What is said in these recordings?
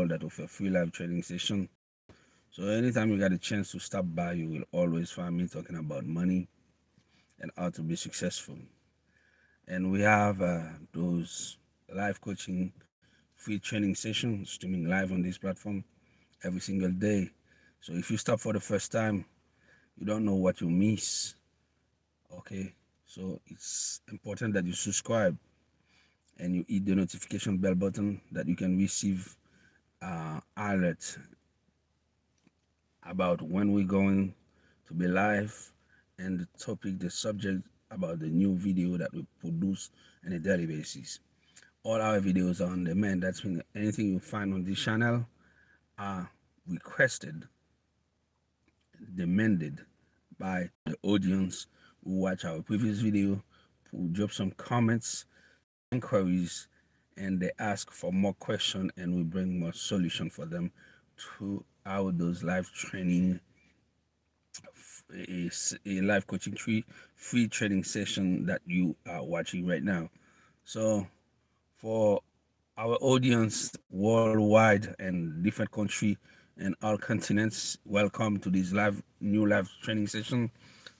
call that of a free live training session. So anytime you got a chance to stop by, you will always find me talking about money and how to be successful. And we have those live coaching free training sessions streaming live on this platform every single day. So if you stop for the first time, you don't know what you miss. Okay, so it's important that you subscribe and you hit the notification bell button that you can receive alerts about when we're going to be live and the topic, the subject about the new video that we produce on a daily basis. All our videos are on demand. That's mean anything you find on this channel are requested, demanded by the audience who watch our previous video, who drop some comments, inquiries, and they ask for more questions, and we bring more solution for them throughout those live training, a live coaching free training session that you are watching right now. So for our audience worldwide and different country and all continents, welcome to this new live training session.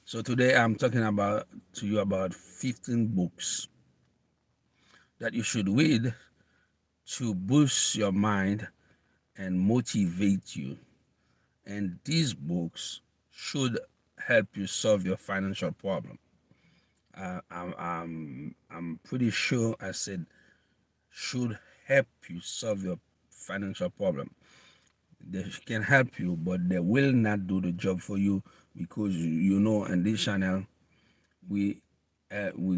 So today I'm talking about to you about 15 books that you should read to boost your mind and motivate you. And these books should help you solve your financial problem. I'm pretty sure I said should help you solve your financial problem. They can help you, but they will not do the job for you because you know in this channel we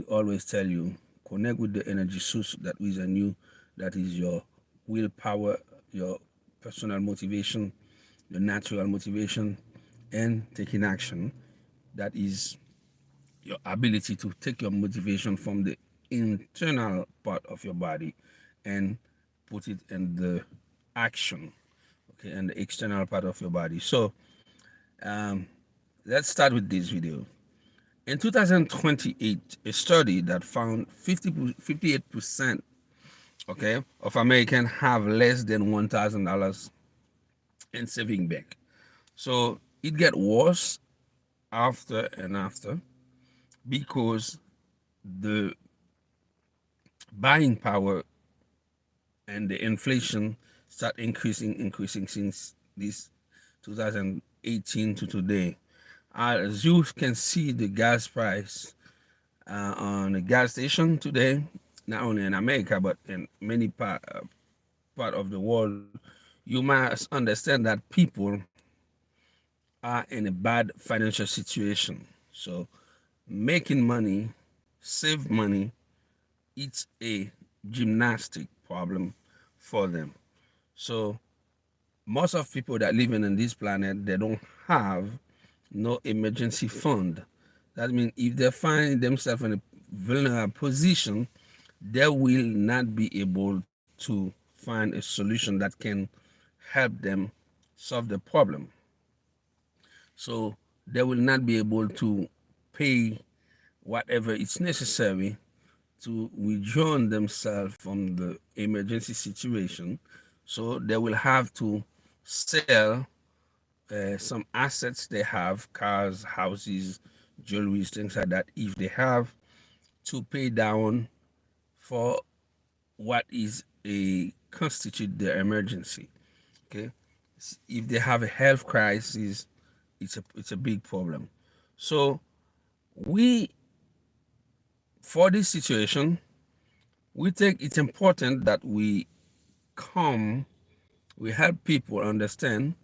always tell you connect with the energy source that is in you, that is your willpower, your personal motivation, your natural motivation, and taking action. That is your ability to take your motivation from the internal part of your body and put it in the action, okay, and the external part of your body. So um, let's start with this video. In 2028, a study that found 58%, okay, of Americans have less than $1,000 in saving bank. So it get worse after and after because the buying power and the inflation start increasing since this 2018 to today. As you can see, the gas price on the gas station today, not only in America but in many part of the world, you must understand that people are in a bad financial situation. So making money, save money, it's a gymnastic problem for them. So most of people that living on this planet, they don't have no emergency fund. That means if they find themselves in a vulnerable position, they will not be able to find a solution that can help them solve the problem. So they will not be able to pay whatever is necessary to withdraw themselves from the emergency situation. So they will have to sell some assets they have, cars, houses, jewelry, things like that, if they have, to pay down for what is a constitute the emergency. Okay, if they have a health crisis, it's a big problem. So we, for this situation, we think it's important that we help people understand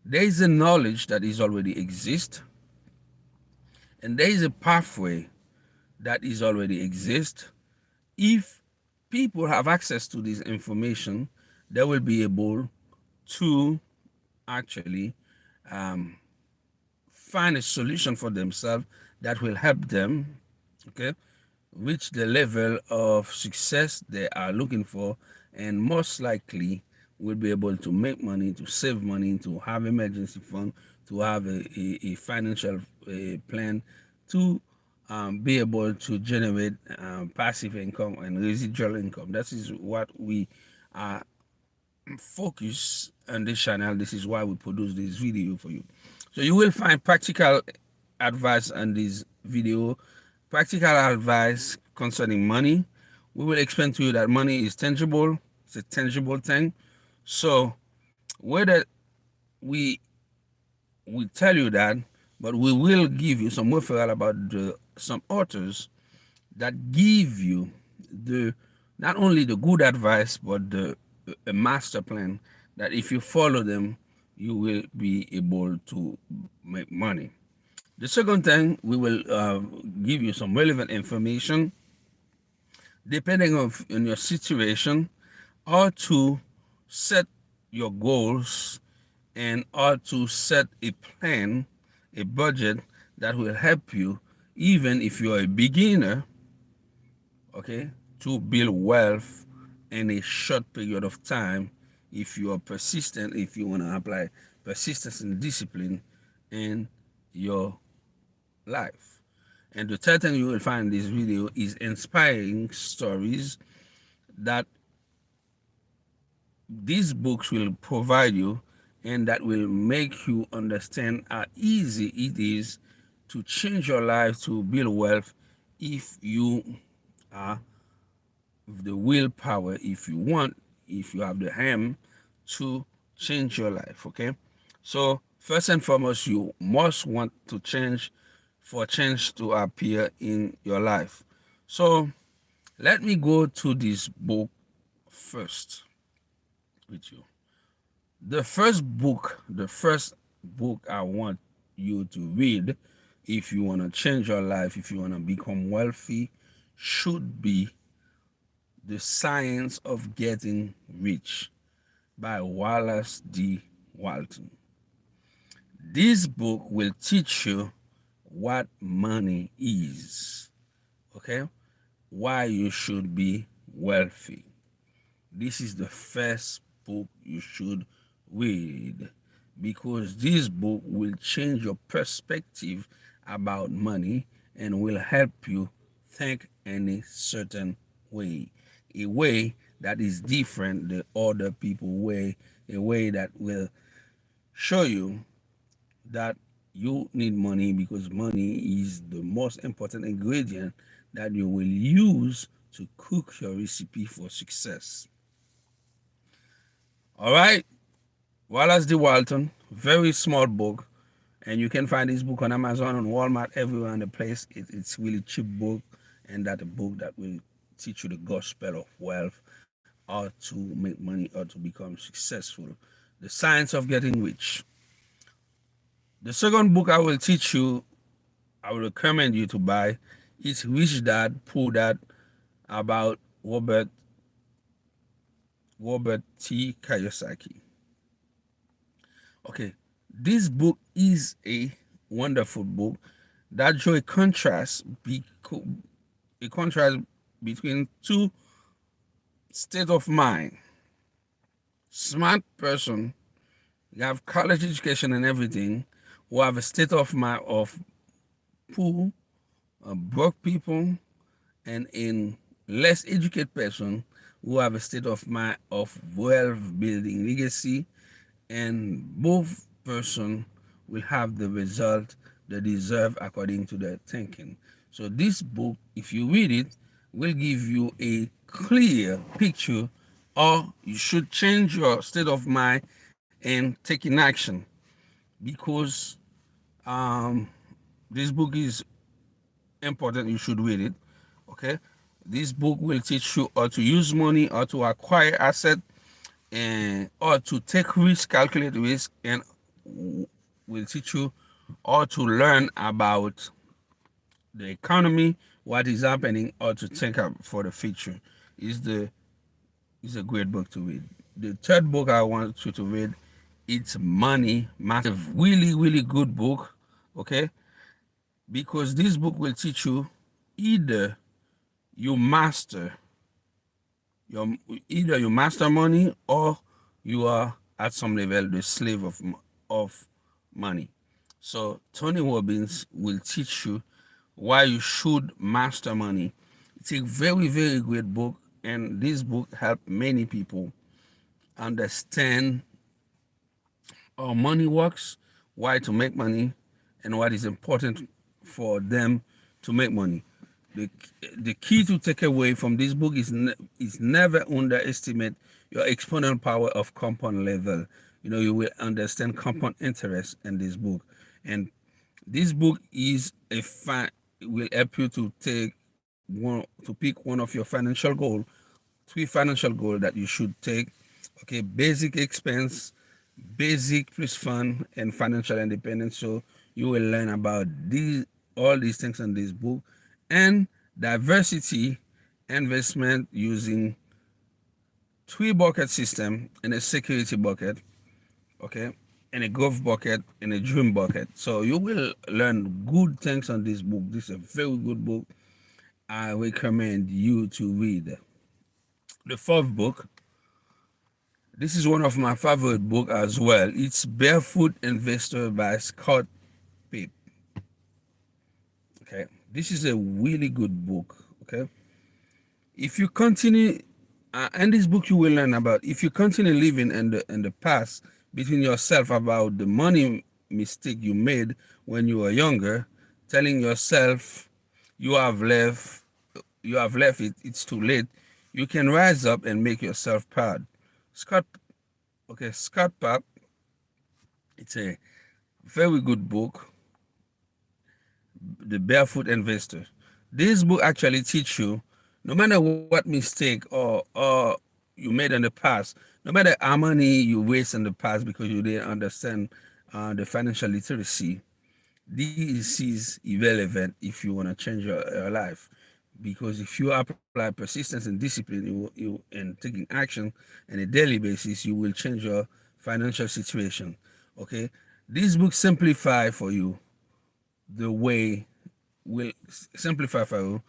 there is a knowledge that is already exist, and there is a pathway that is already exist. If people have access to this information, they will be able to actually um, find a solution for themselves that will help them, okay, reach the level of success they are looking for, and most likely will be able to make money, to save money, to have emergency fund, to have a financial plan, to be able to generate passive income and residual income. That is what we are focus on this channel. This is why we produce this video for you. So you will find practical advice on this video, practical advice concerning money. We will explain to you that money is tangible. It's a tangible thing. So whether we tell you that, but we will give you some referral about some authors that give you the not only the good advice but the a master plan that if you follow them you will be able to make money. The second thing, we will give you some relevant information depending on your situation, how to set your goals and how to set a plan, a budget that will help you even if you're a beginner, okay, to build wealth in a short period of time if you are persistent, if you want to apply persistence and discipline in your life. And the third thing you will find in this video is inspiring stories that these books will provide you and that will make you understand how easy it is to change your life, to build wealth if you are the willpower, if you want, if you have the ham to change your life. Okay, so first and foremost, you must want to change for change to appear in your life. So let me go to this book first with you. The first book I want you to read if you want to change your life, if you want to become wealthy, should be The Science of Getting Rich by Wallace D. Walton. This book will teach you what money is, okay? Why you should be wealthy. This is the first book you should read because this book will change your perspective about money and will help you think in a certain way, a way that is different than other people way, a way that will show you that you need money because money is the most important ingredient that you will use to cook your recipe for success. All right, Wallace D. Walton, very small book, and you can find this book on Amazon, on Walmart, everywhere in the place. It's really cheap book, and that a book that will teach you the gospel of wealth, how to make money, how to become successful, the science of getting rich. The second book I will teach you, I will recommend you to buy, is Rich Dad Poor Dad about Robert T. Kiyosaki. Okay, this book is a wonderful book that shows a contrast between two state of mind. Smart person, you have college education and everything, who have a state of mind of poor, broke people, and in less educated person who have a state of mind of wealth building legacy, and both person will have the result they deserve according to their thinking. So this book, if you read it, will give you a clear picture or you should change your state of mind and taking action because um, this book is important. You should read it. Okay, this book will teach you how to use money, how to acquire asset, and or to take risk, calculate risk, and will teach you how to learn about the economy, what is happening, or to think up for the future. Is a great book to read. The third book I want you to read, it's Money Master. A really, really good book, okay? Because this book will teach you either you master your either you master money or you are at some level the slave of money. So Tony Robbins will teach you why you should master money. It's a very, very great book, and this book helped many people understand how money works, why to make money, and what is important for them to make money. The, the key to take away from this book is never underestimate your exponential power of compound level. You will understand compound interest in this book, and this book is will help you to pick one of your three financial goal that you should take. Okay, basic expense, basic plus fun, and financial independence. So you will learn about all these things in this book, and diversity investment using three bucket system and a security bucket. Okay, and a growth bucket and a dream bucket. So you will learn good things on this book. This is a very good book. I recommend you to read. The fourth book, this is one of my favorite book as well. It's Barefoot Investor by Scott Pip. Okay, this is a really good book. Okay, if you continue, in this book you will learn about if you continue living in the past between yourself about the money mistake you made when you were younger, telling yourself you have left it, it's too late. You can rise up and make yourself proud. Scott, Scott Pap, it's a very good book, The Barefoot Investor. This book actually teach you, no matter what mistake or you made in the past, no matter how money you waste in the past because you didn't understand the financial literacy, this is irrelevant if you want to change your life. Because if you apply persistence and discipline and taking action on a daily basis, you will change your financial situation. Okay, this book simplify for you the way will simplify for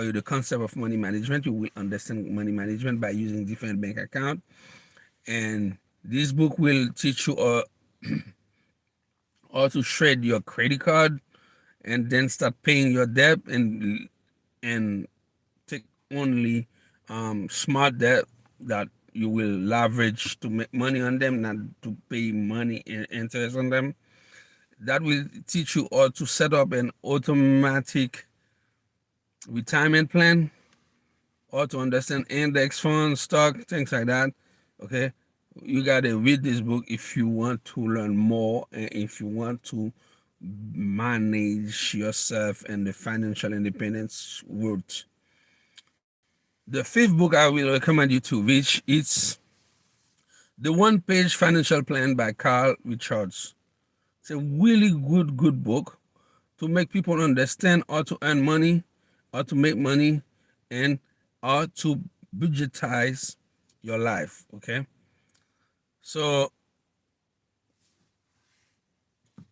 you the concept of money management. You will understand money management by using different bank account, and this book will teach you how to shred your credit card and then start paying your debt and take only smart debt that you will leverage to make money on them, not to pay money and interest on them. That will teach you how to set up an automatic retirement plan, or to understand index funds, stock, things like that. Okay, you gotta read this book if you want to learn more and if you want to manage yourself and the financial independence route. The fifth book I will recommend you to read, it's The One Page Financial Plan by Carl Richards. It's a really good book to make people understand how to earn money, how to make money, and how to budgetize your life. Okay, so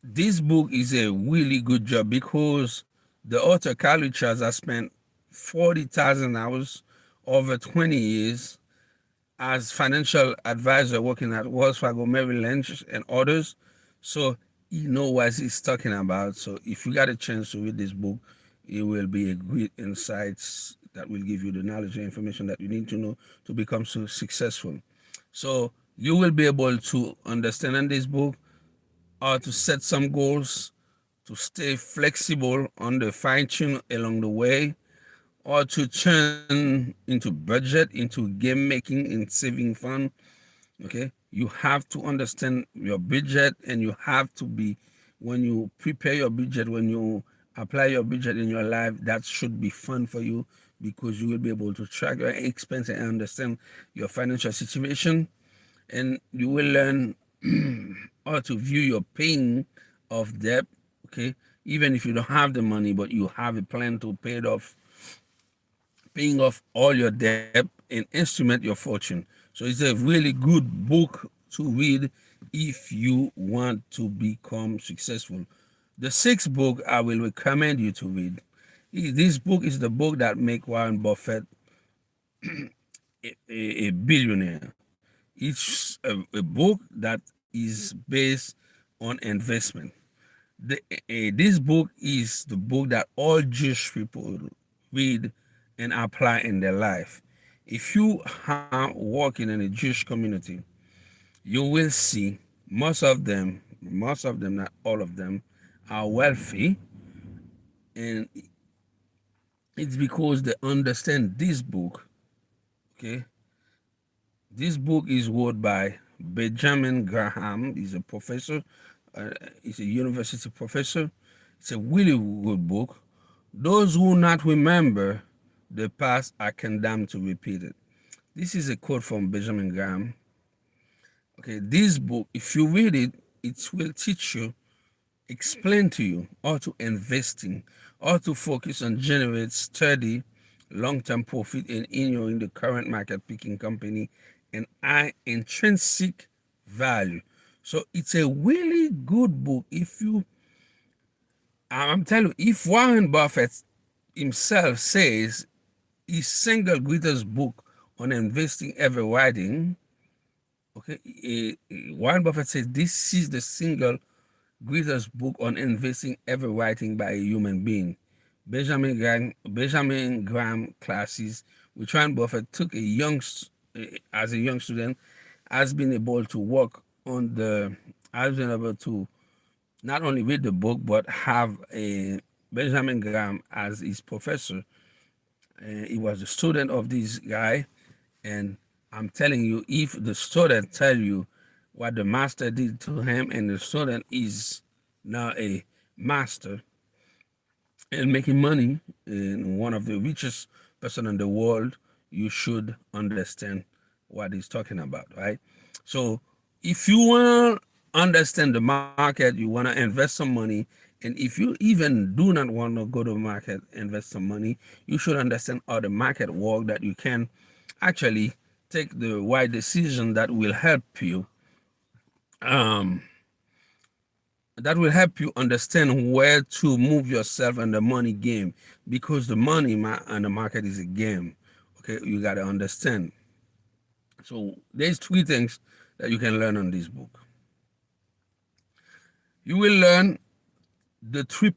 this book is a really good job because the author Carl Richards has spent 40,000 hours over 20 years as financial advisor working at Wells Fargo, Merrill Lynch, and others. So he knows what he's talking about. So if you got a chance to read this book, it will be a great insights that will give you the knowledge and information that you need to know to become so successful. So you will be able to understand in this book how to set some goals, to stay flexible on the fine tune along the way, or to turn into budget, into game making and saving fun. Okay, you have to understand your budget, and you have to be, when you prepare your budget, when you apply your budget in your life, that should be fun for you because you will be able to track your expense and understand your financial situation, and you will learn how to view your paying of debt. Okay, even if you don't have the money but you have a plan to paying off all your debt and instrument your fortune. So it's a really good book to read if you want to become successful. The sixth book I will recommend you to read. This book is the book that make Warren Buffett a billionaire. It's a book that is based on investment. This book is the book that all Jewish people read and apply in their life. If you are working in a Jewish community, you will see most of them, not all of them, are wealthy, and it's because they understand this book. Okay, this book is wrote by Benjamin Graham. He's a professor. Uh, he's a university professor. It's a really good book. Those who not remember the past are condemned to repeat it. This is a quote from Benjamin Graham. Okay, this book, if you read it, it will teach you, explain to you how to invest in, how to focus on generate steady long-term profit and ignoring the current market picking company and high intrinsic value. So it's a really good book. If you, I'm telling you, if Warren Buffett himself says his single greatest book on investing ever writing, okay, Warren Buffett says this is the single greatest book on investing ever writing by a human being. Benjamin Graham classes, which Warren Buffett took as a young student, has been able to work on the, has been able to not only read the book but have a Benjamin Graham as his professor. He was a student of this guy, and I'm telling you, if the student tell you what the master did to him, and the student is now a master and making money and one of the richest person in the world, you should understand what he's talking about, right? So if you want to understand the market, you want to invest some money, and if you even do not want to go to the market, invest some money, you should understand how the market works, that you can actually take the right decision um, that will help you understand where to move yourself in the money game, because the money and the market is a game. Okay, you got to understand. So there's three things that you can learn on this book. You will learn the three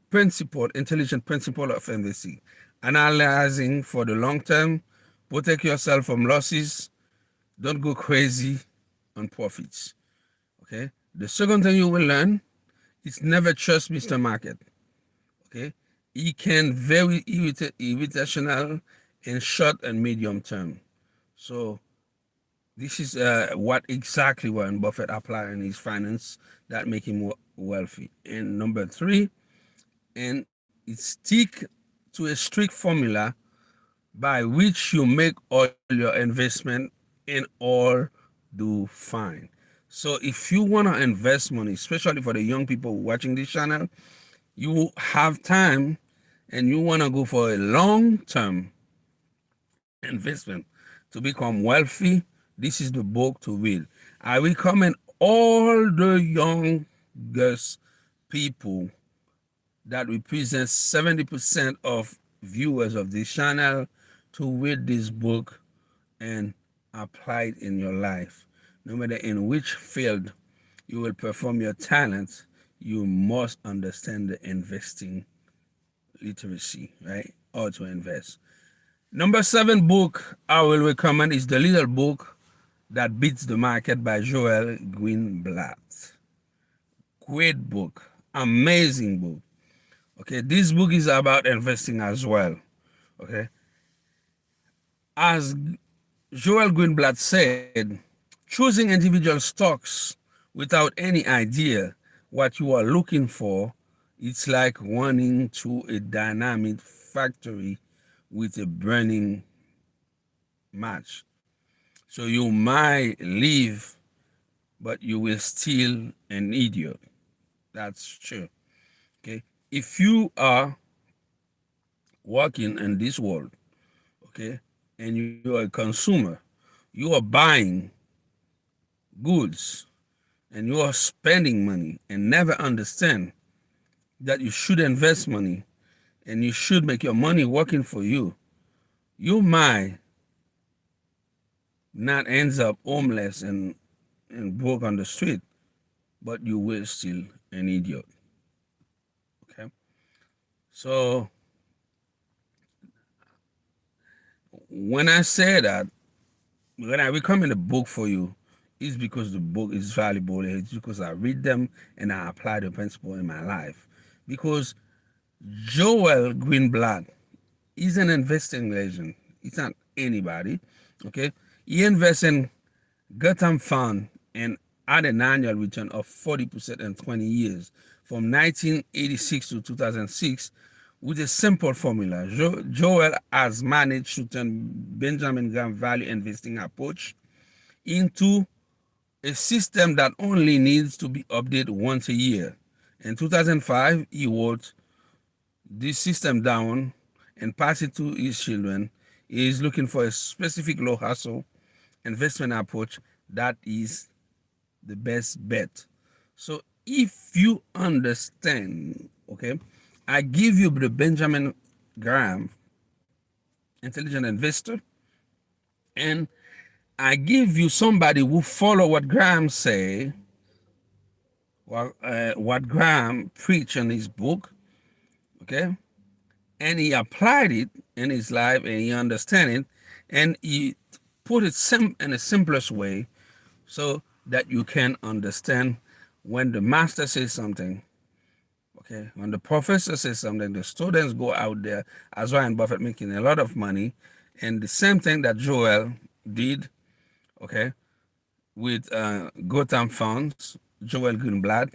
intelligent principle of investing: analyzing for the long term, protect yourself from losses, don't go crazy on profits. Okay. The second thing you will learn is never trust Mr. Market. Okay. He can very irritational in short and medium term. So this is what exactly Warren Buffett applied in his finance that make him wealthy. And number three, and it stick to a strict formula by which you make all your investment and all do fine. So if you want to invest money, especially for the young people watching this channel, you have time and you want to go for a long-term investment to become wealthy, this is the book to read. I recommend all the youngest people that represents 70% of viewers of this channel to read this book and apply it in your life. No matter in which field you will perform your talent, you must understand the investing literacy, right? How to invest. Number 7 book I will recommend is The Little Book That Beats the Market by Joel Greenblatt. Great book, amazing book. Okay, this book is about investing as well. Okay, as Joel Greenblatt said, choosing individual stocks without any idea what you are looking for, it's like running to a dynamite factory with a burning match. So you might leave, but you will still an idiot. That's true. Okay, if you are working in this world, okay, and you are a consumer, you are buying goods and you are spending money and never understand that you should invest money and you should make your money working for you, you might not end up homeless and broke on the street, but you will still an idiot. Okay. So when I say that, when I recommend a book for you, It's because the book is valuable. It's because I read them and I apply the principle in my life. Because Joel Greenblatt is an investing legend. It's not anybody. Okay, he invests in Gotham Fund and had an annual return of 40% in 20 years, from 1986 to 2006, with a simple formula. Joel has managed to turn Benjamin Graham value investing approach into a system that only needs to be updated once a year. In 2005, he wrote this system down and passed it to his children. He is looking for a specific low hustle investment approach that is the best bet. So if you understand, okay, I give you the Benjamin Graham intelligent investor, and I give you somebody who follow what Graham say, what Graham preach in his book, okay, and he applied it in his life and he understand it, and he put it in the simplest way so that you can understand when the master says something. Okay, when the professor says something, the students go out there, as Warren Buffett making a lot of money, and the same thing that Joel did, okay, with Gotham Funds, Joel Greenblatt.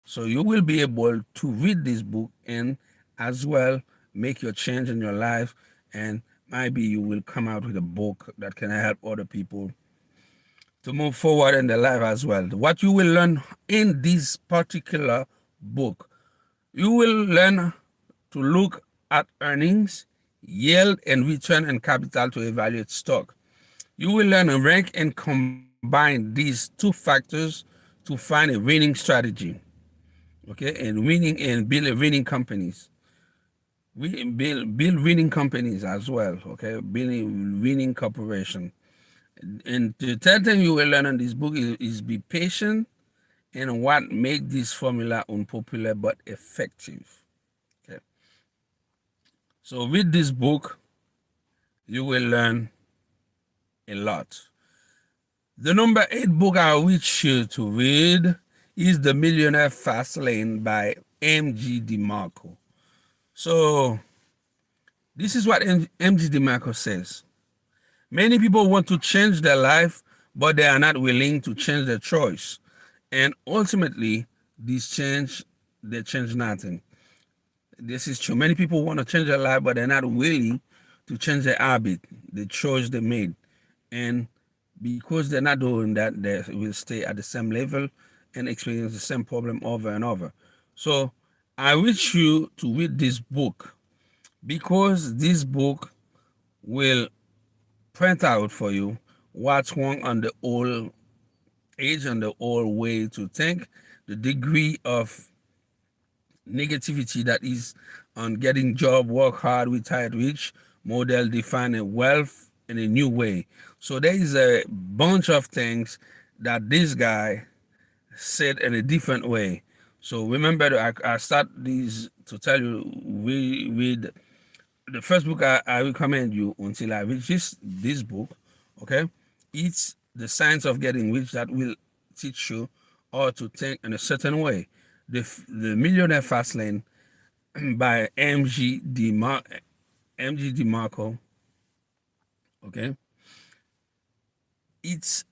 So you will be able to read this book and as well make your change in your life, and maybe you will come out with a book that can help other people to move forward in their life as well. What you will learn in this particular book, you will learn to look at earnings, yield, and return on capital to evaluate stock. You will learn to rank and combine these two factors to find a winning strategy. Okay, and build a winning companies. We build winning companies as well. Okay, building winning corporation. And the third thing you will learn in this book is be patient and what make this formula unpopular but effective. Okay. So with this book, you will learn a lot. The number 8 book I wish you to read is The Millionaire Fast Lane by M.G. DeMarco. So this is what M.G. DeMarco says. Many people want to change their life, but they are not willing to change their choice. And ultimately, they change nothing. This is true. Many people want to change their life, but they're not willing to change their habit, the choice they made. And because they're not doing that, they will stay at the same level and experience the same problem over and over. So I wish you to read this book, because this book will point out for you what's wrong on the old age and the old way to think, the degree of negativity that is on getting job, work hard, retire rich, model, define a wealth in a new way. So there is a bunch of things that this guy said in a different way. So remember, I start these to tell you, read the first book I recommend you until I reach this book, okay? It's The Science of Getting Rich, that will teach you how to think in a certain way. The Millionaire Fast Lane by M.G. DeMarco, okay? It's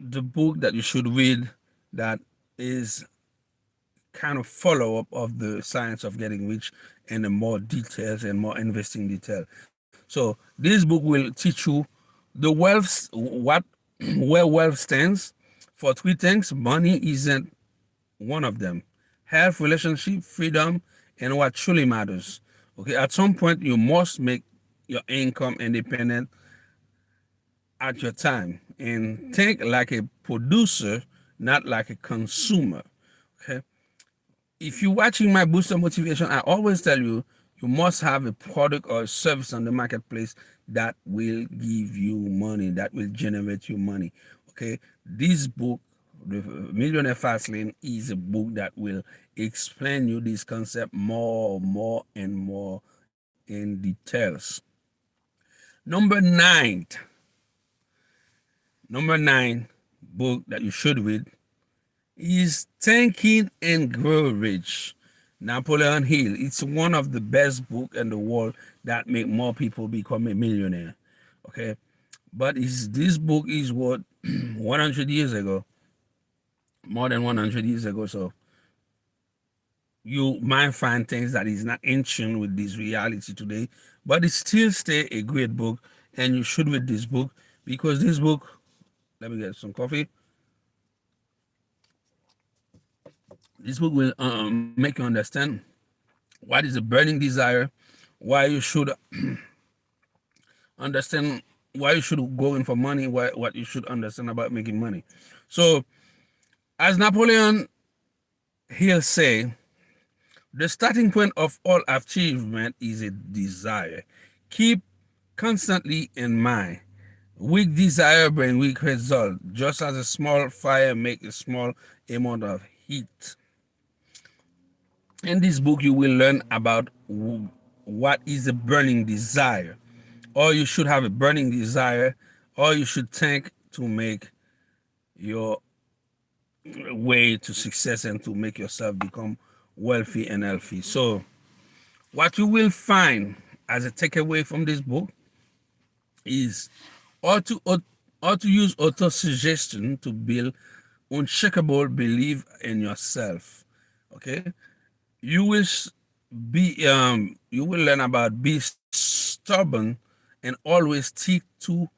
the book that you should read that is kind of follow-up of The Science of Getting Rich and the more details and more investing detail. So this book will teach you the wealth, what where wealth stands for three things. Money isn't one of them. Health, relationship, freedom, and what truly matters. Okay, at some point you must make your income independent at your time and think like a producer, not like a consumer. Okay. If you're watching my booster motivation, I always tell you, you must have a product or a service on the marketplace that will give you money, that will generate you money. Okay, this book, The Millionaire Fastlane, is a book that will explain you this concept more and more in details. Number 9, Number 9 book that you should read is Thinking and Grow Rich. Napoleon Hill. It's one of the best books in the world that make more people become a millionaire. Okay, but this book is what 100 years ago, more than 100 years ago. So you might find things that is not in tune with this reality today, but it still stay a great book, and you should read this book because this book. Let me get some coffee. This book will make you understand what is a burning desire, why you should understand why you should go in for money, what you should understand about making money. So, as Napoleon Hill say, the starting point of all achievement is a desire. Keep constantly in mind. Weak desire bring weak result. Just as a small fire make a small amount of heat. In this book, you will learn about what is a burning desire, or you should have a burning desire, or you should think to make your way to success and to make yourself become wealthy and healthy. So, what you will find as a takeaway from this book is how to use auto suggestion to build unshakable belief in yourself. Okay, you will you will learn about be stubborn and always stick to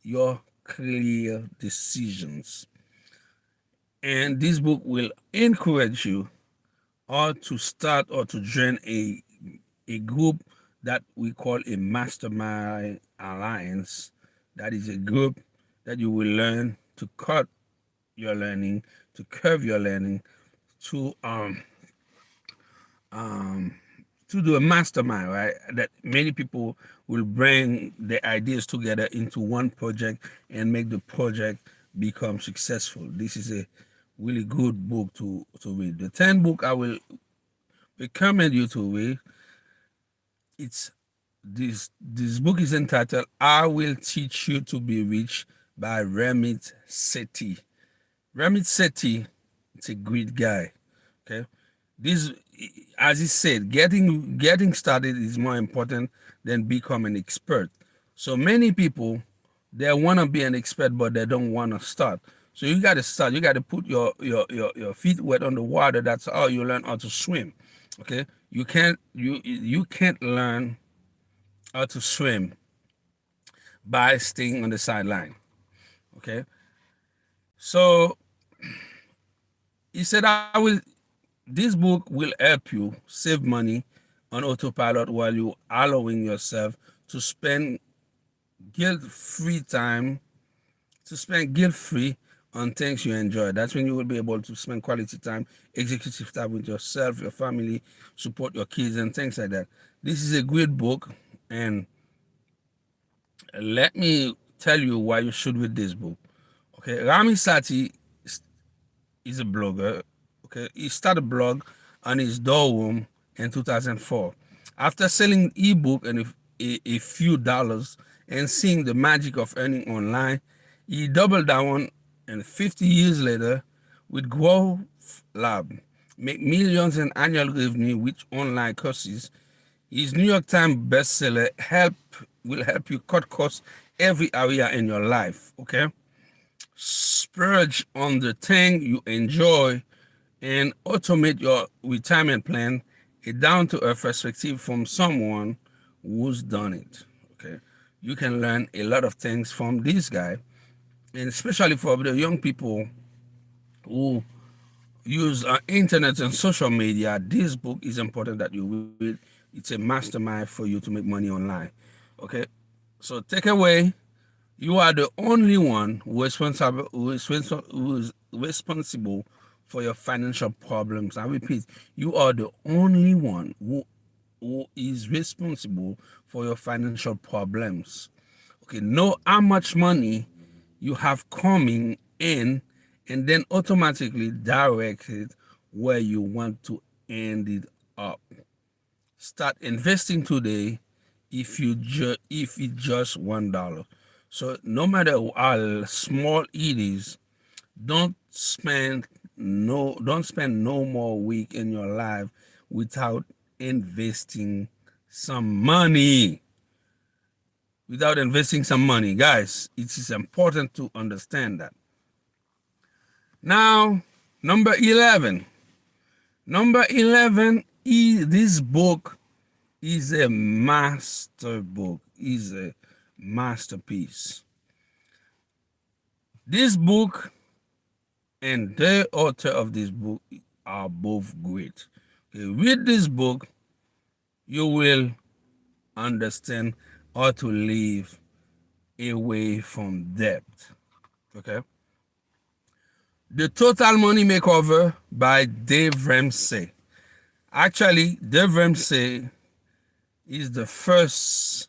your clear decisions. And this book will encourage you or to start or to join a group that we call a mastermind alliance. That is a group that you will learn to cut your learning, to curve your learning, to um to do a mastermind, right? That many people will bring their ideas together into one project and make the project become successful. This is a really good book to read. The 10th book I will recommend you to read. It's this book is entitled "I Will Teach You to Be Rich" by Ramit Sethi. Ramit Sethi, it's a great guy. Okay, this, as he said, getting started is more important than becoming an expert. So many people, they want to be an expert, but they don't want to start. So you got to start. You got to put your feet wet on the water. That's how you learn how to swim. Okay, you can't learn how to swim by staying on the sideline. Okay, so he said, I will. This book will help you save money on autopilot while you allowing yourself to spend guilt-free time, to spend guilt-free on things you enjoy. That's when you will be able to spend quality time, executive time with yourself, your family, support your kids, and things like that. This is a great book, and let me tell you why you should read this book. Okay, Rami Sati is a blogger. Okay, he started a blog on his dorm in 2004. After selling ebook and a few dollars and seeing the magic of earning online, he doubled down, and 50 years later, with Growth Lab, make millions in annual revenue with online courses. His New York Times bestseller will help you cut costs every area in your life. Okay, splurge on the thing you enjoy and automate your retirement plan, a down-to-earth perspective from someone who's done it. Okay, you can learn a lot of things from this guy, and especially for the young people who use internet and social media. This book is important that you read. It's a mastermind for you to make money online. Okay, so take away. You are the only one who is responsible for your financial problems. I repeat, you are the only one who is responsible for your financial problems. Okay, know how much money you have coming in, and then automatically direct it where you want to end it up. Start investing today if it's just $1. So no matter how small it is, don't spend no more week in your life without investing some money. Without investing some money, guys, it is important to understand that. Now, number 11. Number 11 is this book is a master book, is a masterpiece. This book and the author of this book are both great. Okay, read this book, you will understand how to live away from debt. Okay. The Total Money Makeover by Dave Ramsey. Actually, Dave Ramsey is the first.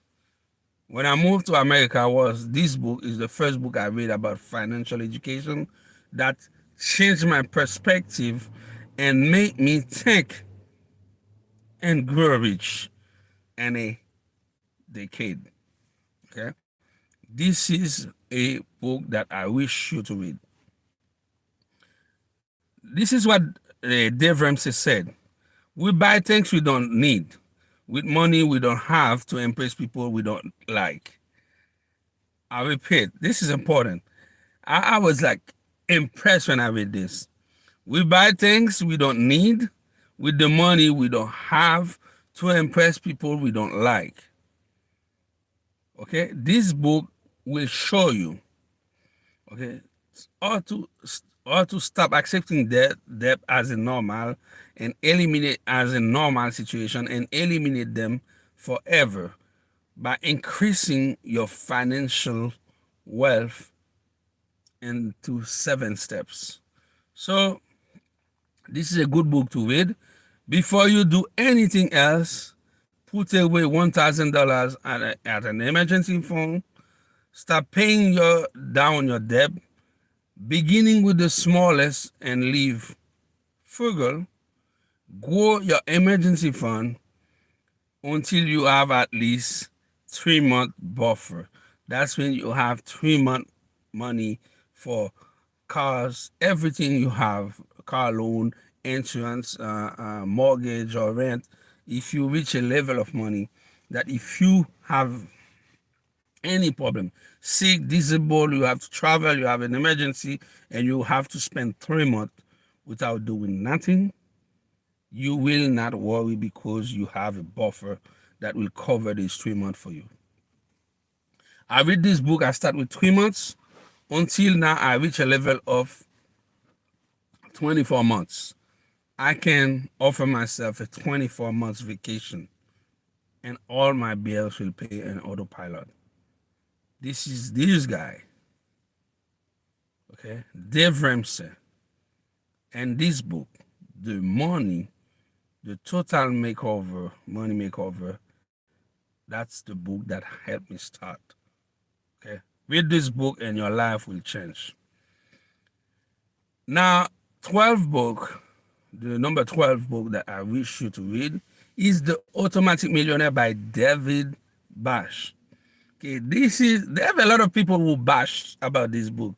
When I moved to America, this book is the first book I read about financial education that changed my perspective and made me think and grow rich in a decade. Okay, this is a book that I wish you to read. This is what Dave Ramsey said. We buy things we don't need with money we don't have to impress people we don't like. I repeat, this is important. I was like impressed when I read this. We buy things we don't need with the money we don't have to impress people we don't like. Okay, this book will show you, okay, how to stop accepting debt as a normal and eliminate as a normal situation and eliminate them forever by increasing your financial wealth into 7 steps. So this is a good book to read. Before you do anything else, put away $1,000 at an emergency fund. Start paying down your debt, beginning with the smallest, and live frugal. Grow your emergency fund until you have at least 3-month buffer. That's when you have 3-month money for cars, everything you have, car loan, insurance, mortgage or rent. If you reach a level of money that if you have any problem, sick, disabled, you have to travel, you have an emergency, and you have to spend 3 months without doing nothing, you will not worry because you have a buffer that will cover these 3 months for you. I read this book, I start with 3 months. Until now, I reach a level of 24 months. I can offer myself a 24 months vacation and all my bills will pay in autopilot. This is this guy, okay, Dave Ramsey, and this book, the Total Makeover, Money Makeover, that's the book that helped me start. Okay, read this book and your life will change. Now, the number 12 book that I wish you to read is The Automatic Millionaire by David Bash. Okay, there are a lot of people who bash about this book.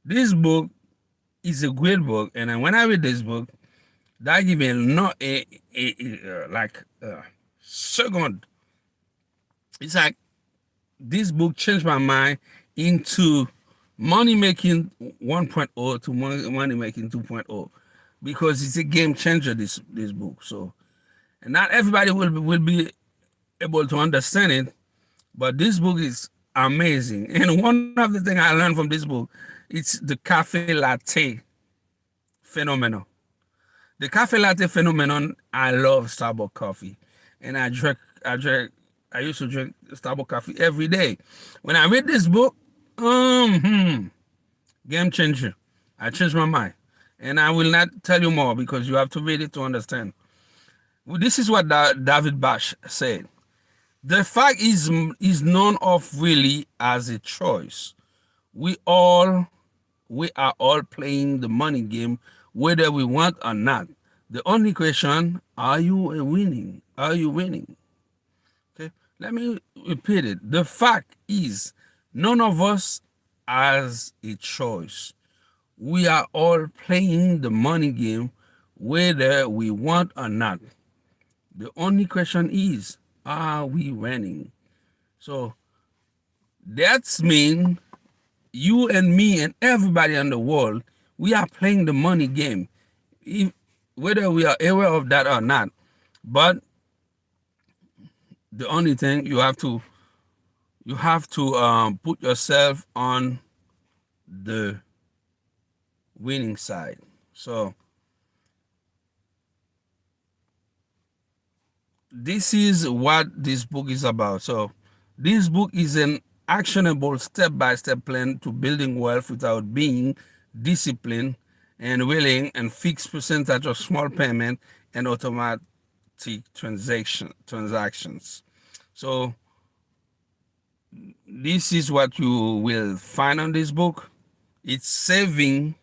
This book is a great book, and when I read this book, that give me not second. It's like this book changed my mind into money making 1.0 to money making 2.0 because it's a game changer. This book, so and not everybody will be able to understand it, but this book is amazing. And one of the things I learned from this book, it's the cafe latte phenomenon. The cafe latte phenomenon. I love Starbucks coffee, and I used to drink Starbucks coffee every day. When I read this book, game changer. I changed my mind, and I will not tell you more because you have to read it to understand. This is what David Bash said. The fact is known of really as a choice. We are all playing the money game, whether we want or not. The only question: are you winning? Are you winning? Okay. Let me repeat it. The fact is None of us has a choice. We are all playing the money game whether we want or not. The only question is, are we winning? So that's mean you and me and everybody in the world, we are playing the money game, if, whether we are aware of that or not. But the only thing you have to put yourself on the winning side. So this is what this book is about. So this book is an actionable step-by-step plan to building wealth without being disciplined and willing and fixed percentage of small payment and automatic transactions. So this is what you will find on this book. It's saving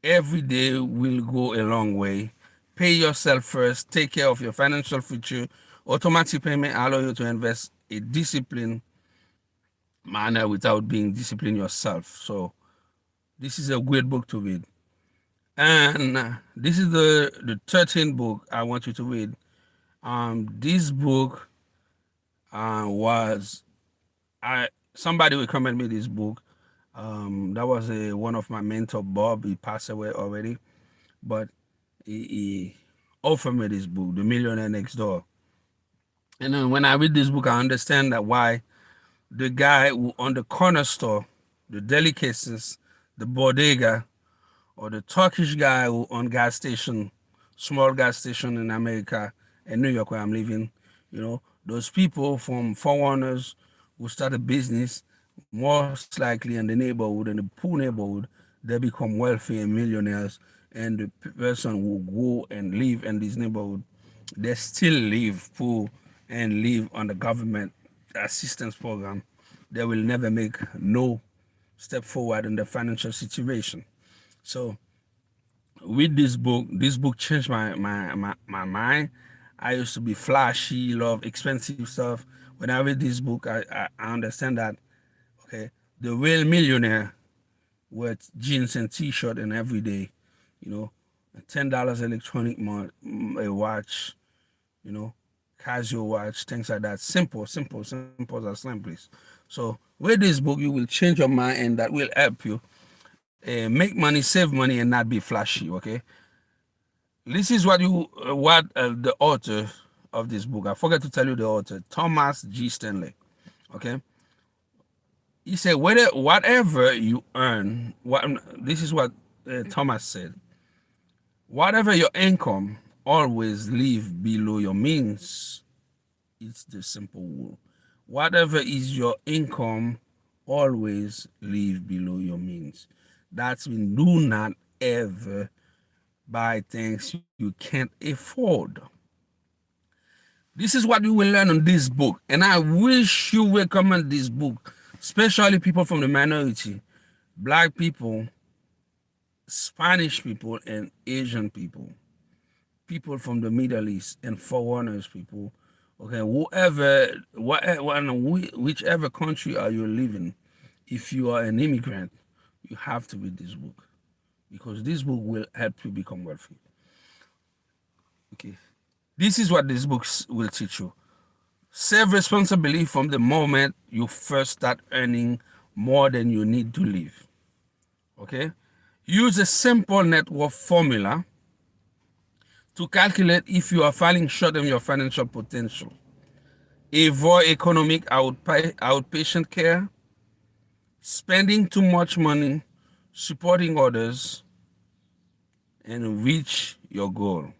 every day will go a long way. Pay yourself first, take care of your financial future. Automatic payment allow you to invest a disciplined manner without being disciplined yourself. So this is a great book to read. And this is the 13th book I want you to read. This book was somebody recommended me this book. That was one of my mentor, Bob. He passed away already, but he offered me this book, The Millionaire Next Door. And then when I read this book, I understand that why the guy who on the corner store, the delicacies, the bodega, or the Turkish guy who on gas station, small gas station in America and New York where I'm living, those people from foreigners who start a business, most likely in the neighborhood, in the poor neighborhood, they become wealthy and millionaires. And the person who go and live in this neighborhood, they still live poor and live on the government assistance program. They will never make no step forward in the financial situation. So with this book changed my mind. I used to be flashy, love expensive stuff. When I read this book, I understand that, okay, the real millionaire with jeans and t-shirt and every day, $10 electronic a watch, casual watch, things like that. Simple as slim, please. So with this book, you will change your mind, and that will help you make money, save money, and not be flashy. Okay. This is what the author of this book. I forgot to tell you the author, Thomas G. Stanley. Okay. He said, whatever you earn, this is what Thomas said. Whatever your income, always live below your means. It's the simple rule. Whatever is your income, always live below your means. That's mean do not ever buy things you can't afford. This is what you will learn on this book. And I wish you recommend this book, especially people from the minority, Black people, Spanish people, and Asian people, people from the Middle East, and foreigners people. Okay, whichever country are you living, if you are an immigrant, you have to read this book, because this book will help you become wealthy. Okay, this is what this book will teach you. Save responsibly from the moment you first start earning more than you need to live. Okay, use a simple net worth formula to calculate if you are falling short of your financial potential. Avoid economic outpatient care, spending too much money, supporting others, and reach your goal.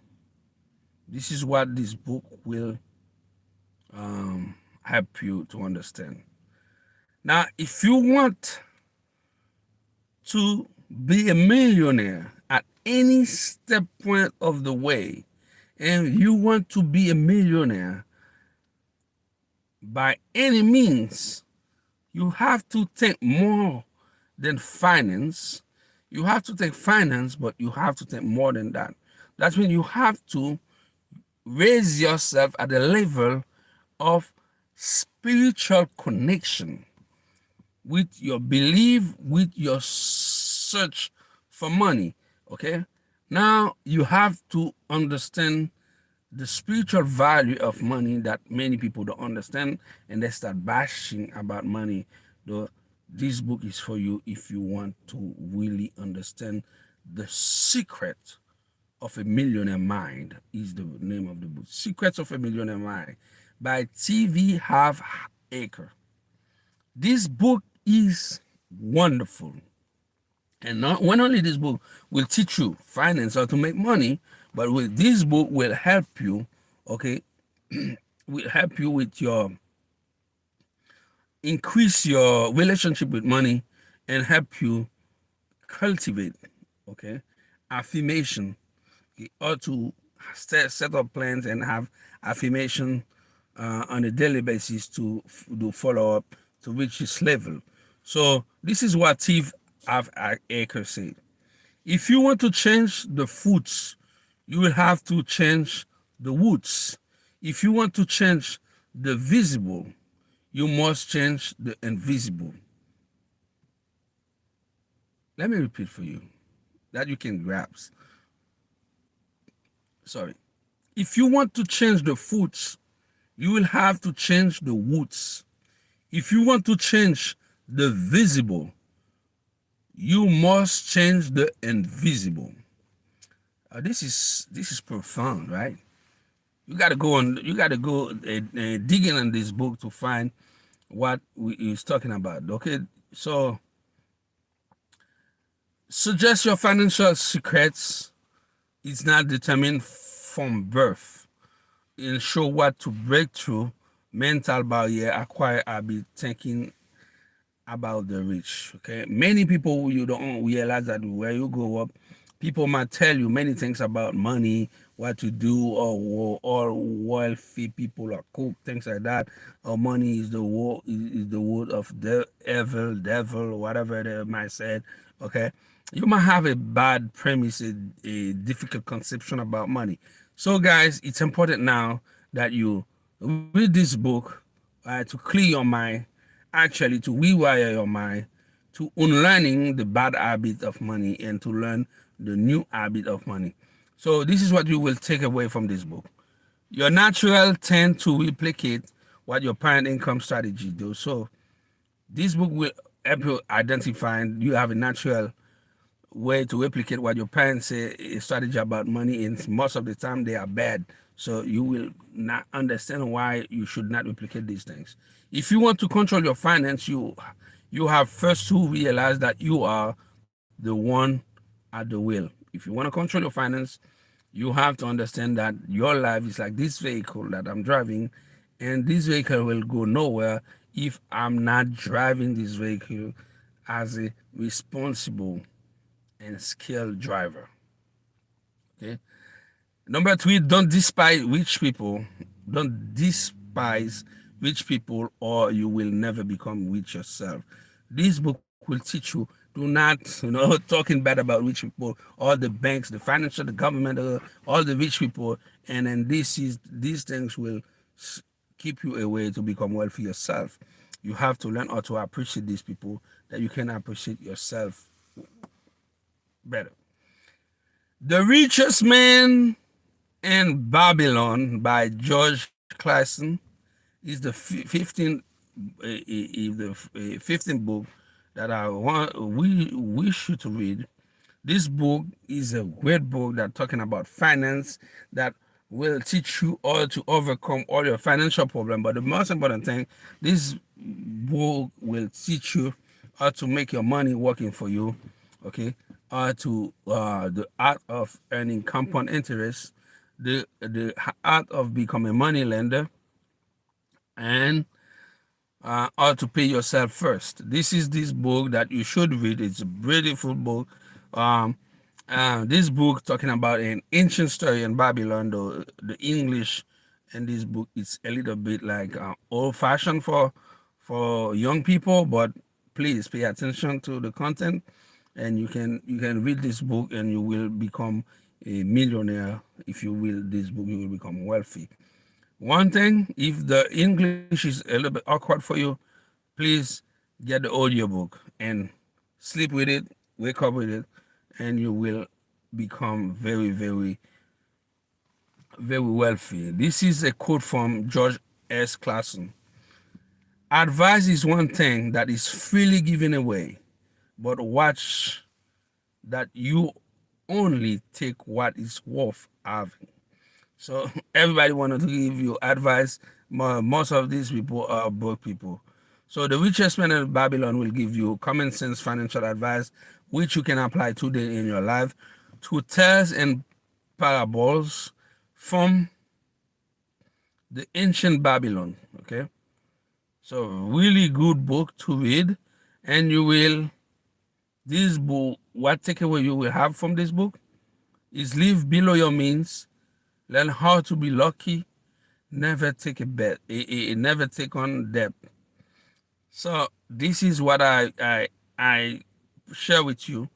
This is what this book will help you to understand. Now, if you want to be a millionaire at any step point of the way, and you want to be a millionaire by any means, you have to think more than finance. You have to think finance, but you have to think more than that. That's when you have to raise yourself at the level of spiritual connection. with your belief, with your search for money. Okay, now you have to understand the spiritual value of money that many people don't understand, and they start bashing about money. Though this book is for you if you want to really understand the secret of a millionaire mind. Is the name of the book. Secrets of a Millionaire Mind by TV Half Acre. This book is wonderful. And not when only this book will teach you finance, how to make money, but with this book will help you, okay, will help you with your increase your relationship with money and help you cultivate, okay, affirmation, or to set up plans and have affirmation on a daily basis to do follow up to reach this level. So this is what Steve Aker said. If you want to change the foods, you will have to change the woods. If you want to change the visible, you must change the invisible. Let me repeat for you that you can grasp. Sorry. If you want to change the foods, you will have to change the woods. If you want to change the visible, you must change the invisible. This is profound, right? You got to go on. You got to go digging on this book to find what he's talking about. Okay, so suggest your financial secrets is not determined from birth. And show what to break through mental barrier, acquire habit, thinking about the rich. Okay, many people you don't realize that where you grow up, people might tell you many things about money, what to do, or wealthy people are cook things like that. Or money is the word of the devil, whatever they might say. Okay, you might have a bad premise, a difficult conception about money. So, guys, it's important now that you read this book to clear your mind, actually to rewire your mind, to unlearning the bad habit of money and to learn the new habit of money. So this is what you will take away from this book. Your natural tend to replicate what your parent income strategy do. So this book will help you identify you have a natural way to replicate what your parents say a strategy about money, and most of the time they are bad. So you will not understand why you should not replicate these things. If you want to control your finance, you have first to realize that you are the one at the wheel. If you want to control your finance, you have to understand that your life is like this vehicle that I'm driving, and this vehicle will go nowhere if I'm not driving this vehicle as a responsible and skilled driver. Okay. Number three, don't despise rich people. Don't despise rich people, or you will never become rich yourself. This book will teach you. Do not, talking bad about rich people, all the banks, the financial, the government, all the rich people, and then these things will keep you away to become wealthy yourself. You have to learn how to appreciate these people that you can appreciate yourself better. The Richest Man in Babylon by George Clason is the 15th book that we wish you to read. This book is a great book that talking about finance that will teach you all to overcome all your financial problem. But the most important thing, this book will teach you how to make your money working for you. Okay, to the art of earning compound interest, the art of becoming a money lender, and how to pay yourself first. This is this book that you should read. It's a beautiful book. Um, this book talking about an ancient story in Babylon. The English in this book is a little bit like old-fashioned for young people, but please pay attention to the content, and you can read this book and you will become a millionaire. If you read this book, you will become wealthy. One thing, if the English is a little bit awkward for you, please get the audiobook and sleep with it, wake up with it, and you will become very, very, very wealthy. This is a quote from George S. Clason. Advice is one thing that is freely given away, but watch that you only take what is worth having. So everybody wanted to give you advice. Most of these people are broke people. So the richest man in Babylon will give you common sense financial advice, which you can apply today in your life, to tales and parables from the ancient Babylon. Okay, so really good book to read, and you will this book. What takeaway you will have from this book is live below your means, learn how to be lucky, never take a bet, never take on debt. So this is what I share with you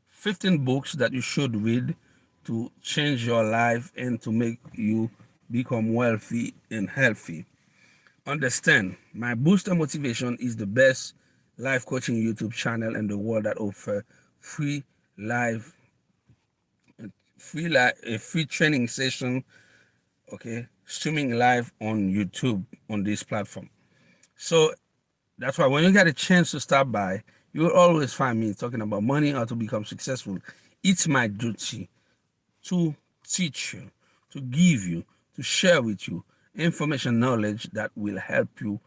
15 books that you should read to change your life and to make you become wealthy and healthy. Understand, my Booster Motivation is the best life coaching YouTube channel in the world that offer free live a free training session, okay, streaming live on YouTube on this platform. So that's why when you get a chance to stop by, you will always find me talking about money, how to become successful. It's my duty to teach you, to give you, to share with you information, knowledge that will help you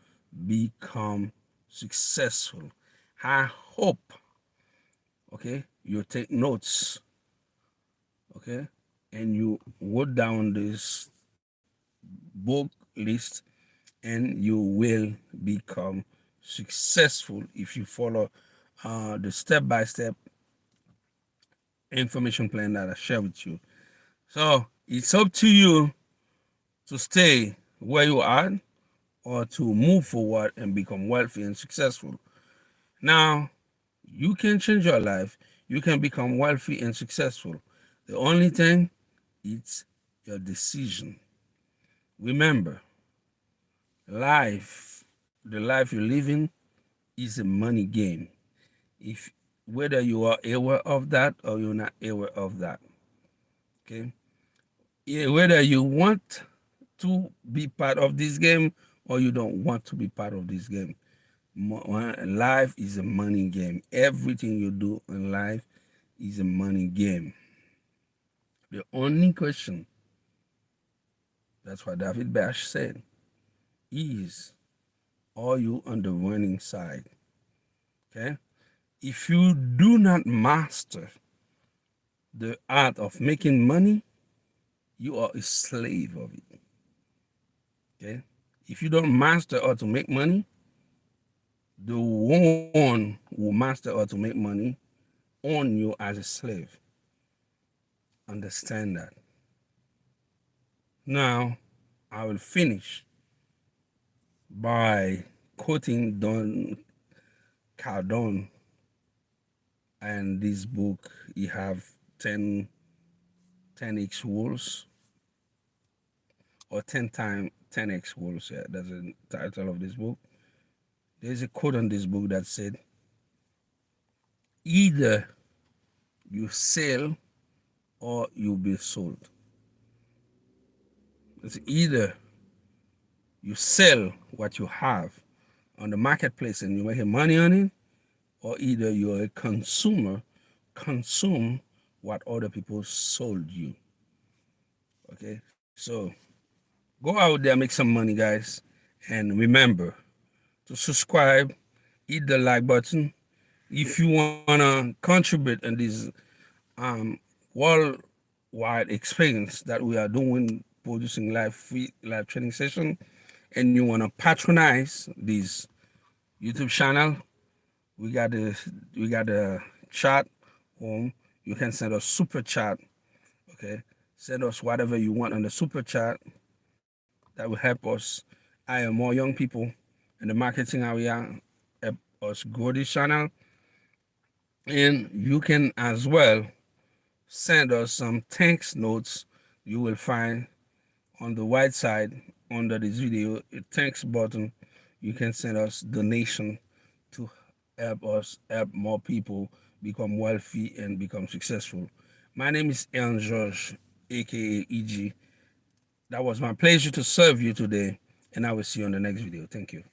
become successful. I hope, okay, you take notes, okay, and you wrote down this book list, and you will become successful if you follow the step-by-step information plan that I share with you. So it's up to you to stay where you are or to move forward and become wealthy and successful. Now, you can change your life. You can become wealthy and successful. The only thing is your decision. Remember, the life you're living is a money game. If whether you are aware of that or you're not aware of that, okay? Yeah, whether you want to be part of this game or you don't want to be part of this game. Life is a money game. Everything you do in life is a money game. The only question, that's what David Bash said, is are you on the winning side? Okay? If you do not master the art of making money, you are a slave of it. Okay? If you don't master how to make money, the one who master how to make money own you as a slave. Understand that. Now, I will finish by quoting Don Cardone, and this book he have 10x rules, or 10 time 10x rules. Yeah, that's the title of this book. There's a quote on this book that said, either you sell or you be sold. It's either you sell what you have on the marketplace and you're making money on it, or either you're a consumer, consume what other people sold you. Okay, so go out there, make some money, guys, and remember to subscribe, hit the like button. If you wanna contribute in this um, worldwide experience that we are doing, producing live free live training session, and you wanna patronize this YouTube channel, we got the chat home. You can send us super chat. Okay, send us whatever you want on the super chat. That will help us hire more young people in the marketing area, help us grow this channel. And you can as well send us some thanks notes. You will find on the right side under this video a thanks button. You can send us donation to help us help more people become wealthy and become successful. My name is Aaron George, aka EG. That was my pleasure to serve you today, and I will see you on the next video. Thank you.